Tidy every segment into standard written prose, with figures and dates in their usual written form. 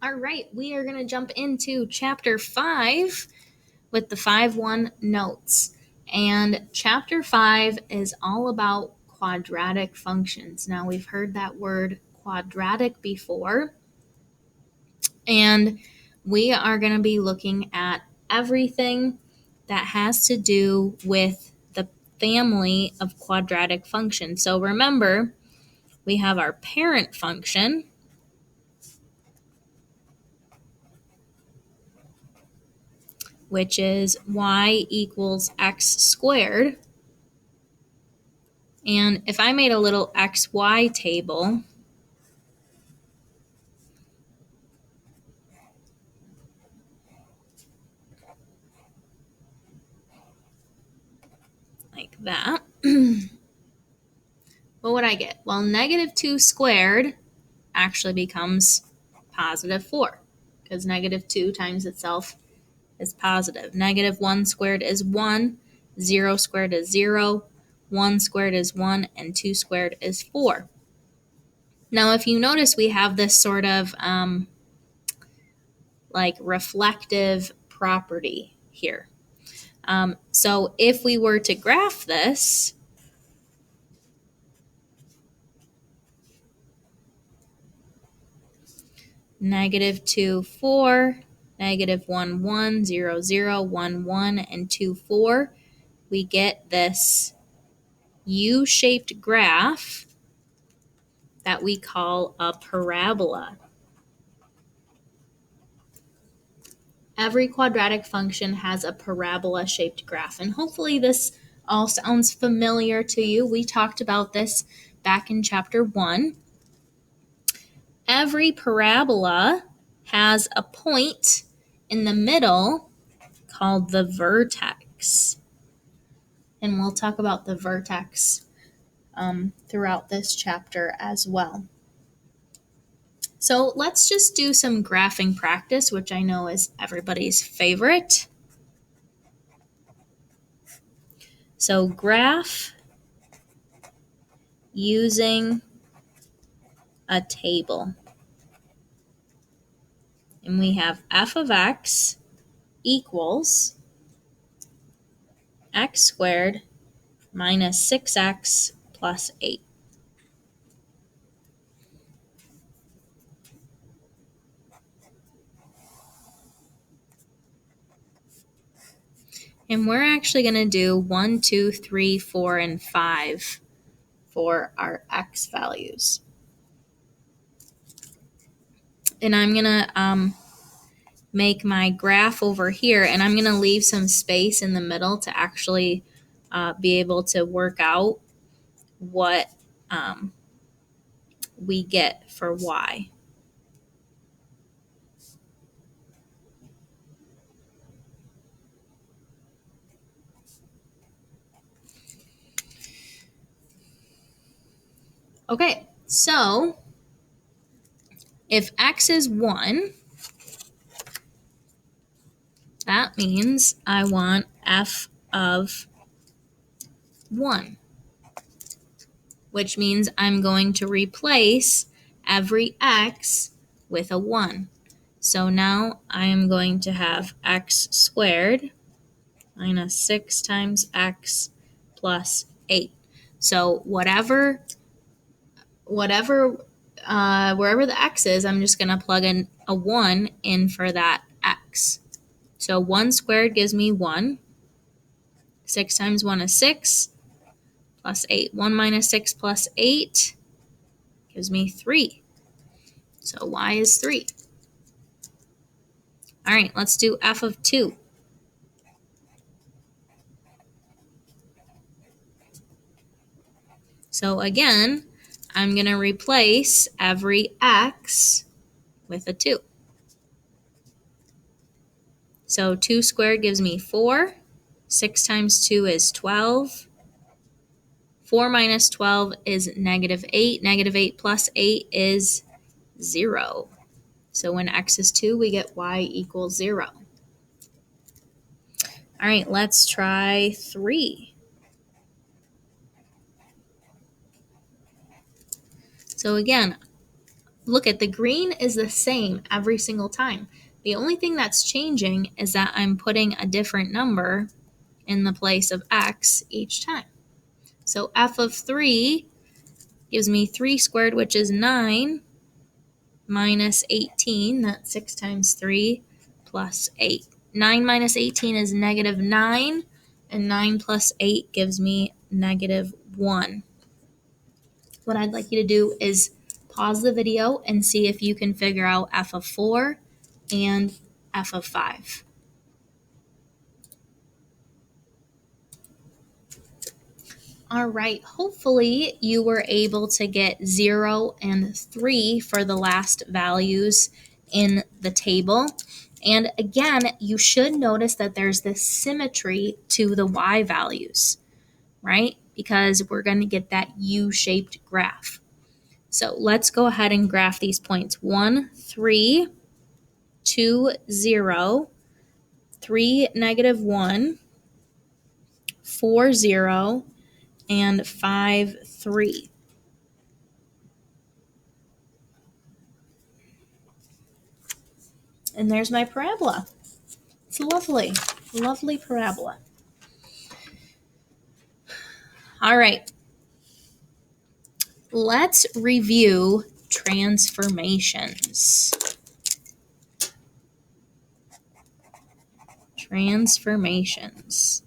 All right, we are going to jump into chapter 5 with the 5-1 notes. And chapter 5 is all about quadratic functions. Now, we've heard that word quadratic before, and we are going to be looking at everything that has to do with the family of quadratic functions. So remember, we have our parent function, which is y equals x squared. And if I made a little xy table, like that, what would I get? Well, negative 2 squared actually becomes positive 4, because negative 2 times itself is positive. Negative 1 squared is 1, 0 squared is 0, 1 squared is 1, and 2 squared is 4. Now, if you notice, we have this sort of like reflective property here. So if we were to graph this, negative 2, 4, negative 1, 1, 0, 0, 1, 1, and 2, 4, we get this U-shaped graph that we call a parabola. Every quadratic function has a parabola-shaped graph, and hopefully this all sounds familiar to you. We talked about this back in chapter 1. Every parabola has a point in the middle called the vertex. And we'll talk about the vertex throughout this chapter as well. So let's just do some graphing practice, which I know is everybody's favorite. So graph using a table. And we have f of x equals x squared minus 6x plus 8. And we're actually going to do 1, 2, 3, 4, and 5 for our x values. And I'm going to make my graph over here, and I'm going to leave some space in the middle to actually be able to work out what we get for y. Okay, so if x is 1, that means I want f of 1, which means I'm going to replace every x with a 1. So now I am going to have x squared minus 6 times x plus 8. So wherever the x is, I'm just going to plug in a 1 in for that x. So 1 squared gives me 1. 6 times 1 is 6 plus 8. 1 minus 6 plus 8 gives me 3. So y is 3. All right, let's do f of 2. So again, I'm going to replace every x with a 2. So 2 squared gives me 4. 6 times 2 is 12. 4 minus 12 is negative 8. Negative 8 plus 8 is 0. So when x is 2, we get y equals 0. All right, let's try 3. So again, Look at the green is the same every single time. The only thing that's changing is that I'm putting a different number in the place of x each time. So f of 3 gives me 3 squared, which is 9, minus 18. That's 6 times 3 plus 8. 9 minus 18 is negative 9, and 9 plus 8 gives me negative 1. What I'd like you to do is pause the video and see if you can figure out f of 4 and f of 5. All right, hopefully you were able to get 0 and 3 for the last values in the table. And again, you should notice that there's this symmetry to the y values, right? Because we're going to get that U-shaped graph. So let's go ahead and graph these points. 1, 3, 2, 0, 3, negative 1, 4, 0, and 5, 3. And there's my parabola. It's lovely, lovely parabola. All right. Let's review transformations. Transformations.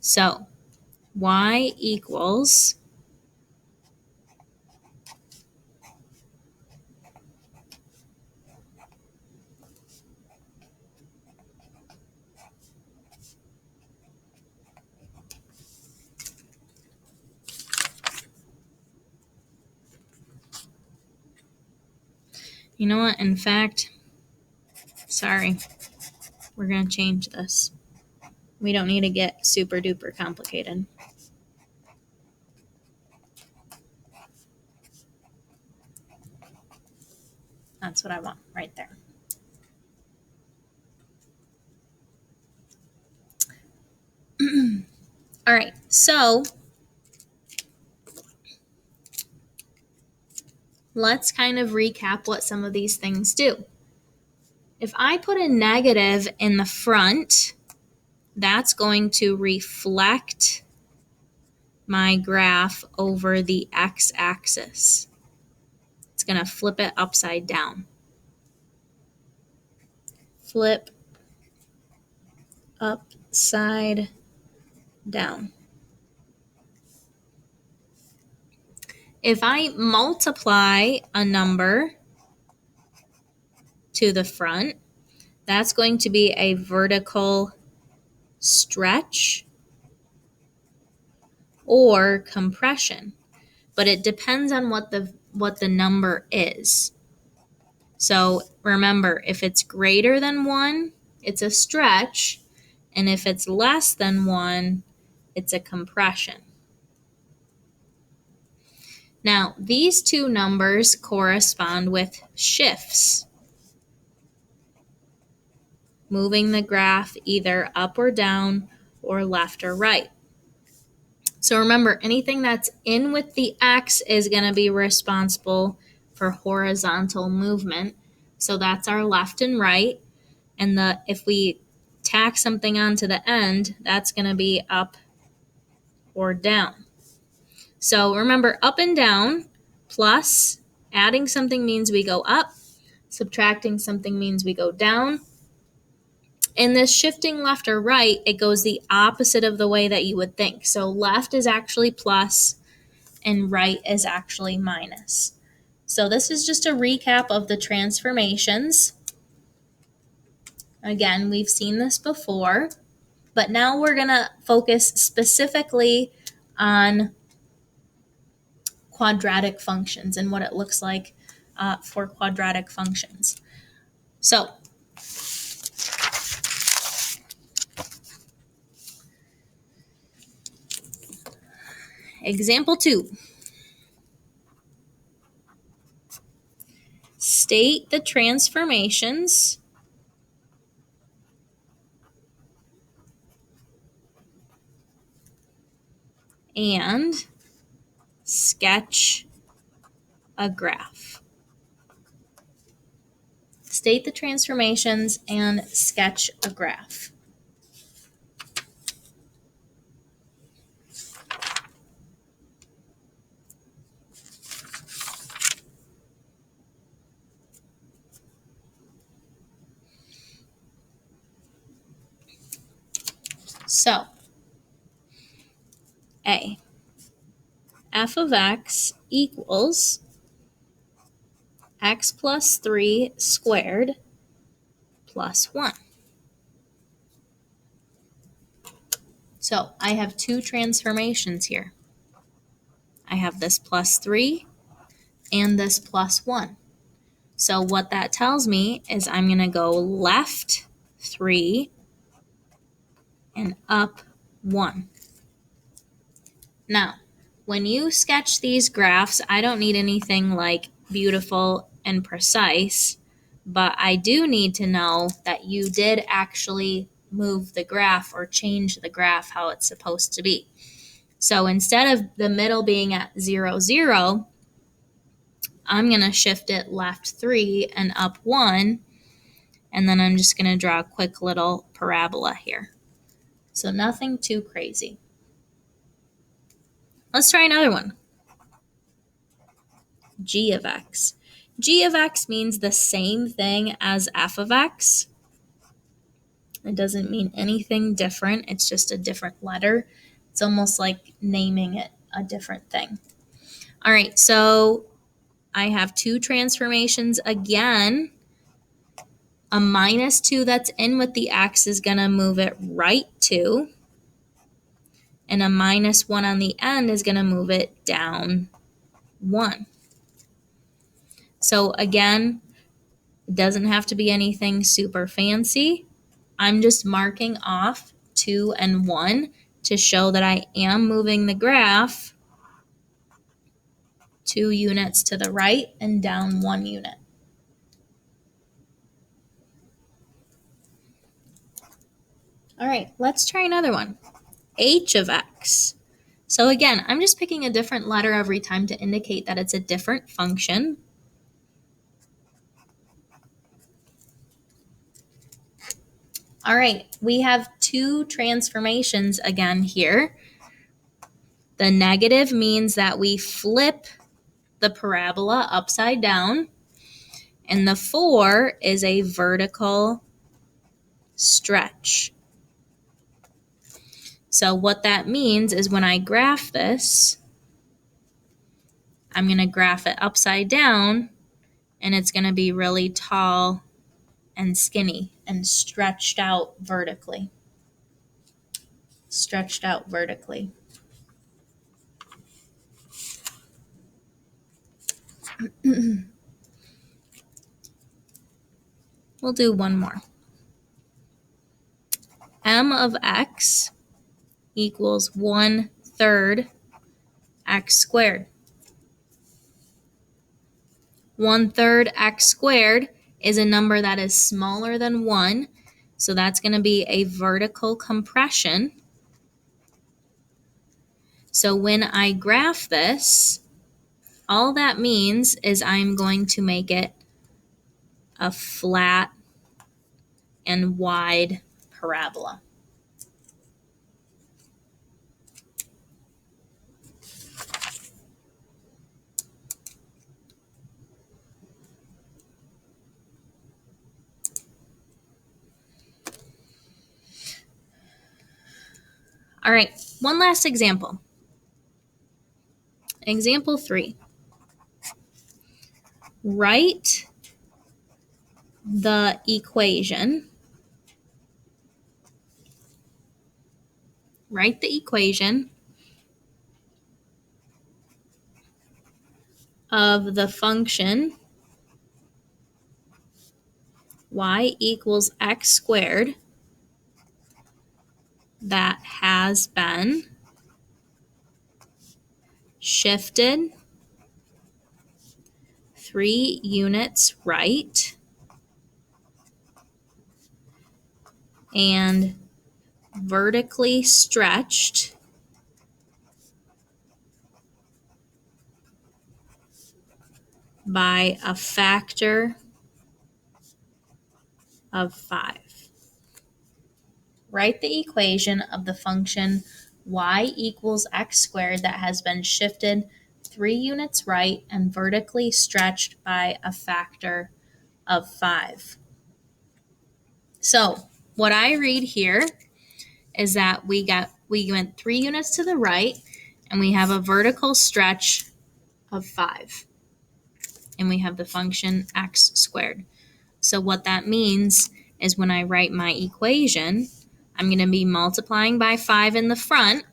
So, y equals you know what? In fact, sorry, we're going to change this. We don't need to get super duper complicated. That's what I want right there. All right, so let's kind of recap what some of these things do. If I put a negative in the front, that's going to reflect my graph over the x-axis. It's going to flip it upside down. Flip upside down. If I multiply a number to the front, that's going to be a vertical stretch or compression. But it depends on what the number is. So remember, if it's greater than 1, it's a stretch, and if it's less than 1, it's a compression. Now, these two numbers correspond with shifts, moving the graph either up or down or left or right. So remember, anything that's in with the x is going to be responsible for horizontal movement. So that's our left and right. And if we tack something onto the end, that's going to be up or down. So remember, up and down, plus adding something means we go up, subtracting something means we go down. In this shifting left or right, it goes the opposite of the way that you would think. So left is actually plus and right is actually minus. So this is just a recap of the transformations. Again, we've seen this before, but now we're going to focus specifically on quadratic functions and what it looks like for quadratic functions. So, example 2. State the transformations and sketch a graph. State the transformations and sketch a graph. So, A, f of x equals x plus 3 squared plus 1. So I have two transformations here. I have this plus 3 and this plus 1. So what that tells me is I'm going to go left 3 and up 1. Now, when you sketch these graphs, I don't need anything like beautiful and precise, but I do need to know that you did actually move the graph or change the graph how it's supposed to be. So instead of the middle being at 0, 0, I'm going to shift it left 3 and up 1, and then I'm just going to draw a quick little parabola here. So nothing too crazy. Let's try another one. G of x. G of x means the same thing as f of x. It doesn't mean anything different. It's just a different letter. It's almost like naming it a different thing. All right, so I have two transformations again. A minus 2 that's in with the x is going to move it right 2. And a minus 1 on the end is going to move it down 1. So again, it doesn't have to be anything super fancy. I'm just marking off 2 and 1 to show that I am moving the graph 2 units to the right and down 1 unit. All right, let's try another one. H of x. So again, I'm just picking a different letter every time to indicate that it's a different function. All right, we have two transformations again here. The negative means that we flip the parabola upside down, and the 4 is a vertical stretch. So what that means is when I graph this, I'm going to graph it upside down, and it's going to be really tall and skinny and stretched out vertically. Stretched out vertically. We'll do one more. M of x equals 1/3 x squared. 1/3 x squared is a number that is smaller than 1, so that's going to be a vertical compression. So when I graph this, all that means is I'm going to make it a flat and wide parabola. All right, one last example. Example 3. Write the equation. Write the equation of the function y equals x squared that has been shifted 3 units right and vertically stretched by a factor of 5. Write the equation of the function y equals x squared that has been shifted 3 units right and vertically stretched by a factor of 5. So what I read here is that we went 3 units to the right and we have a vertical stretch of 5. And we have the function x squared. So what that means is when I write my equation, I'm going to be multiplying by 5 in the front.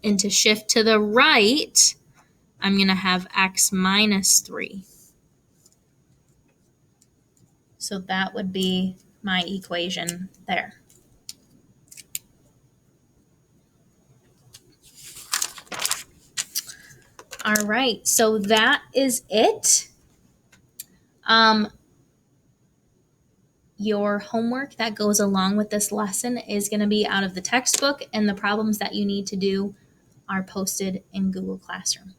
And to shift to the right, I'm going to have x minus 3. So that would be my equation there. All right, so that is it. Your homework that goes along with this lesson is going to be out of the textbook, and the problems that you need to do are posted in Google Classroom.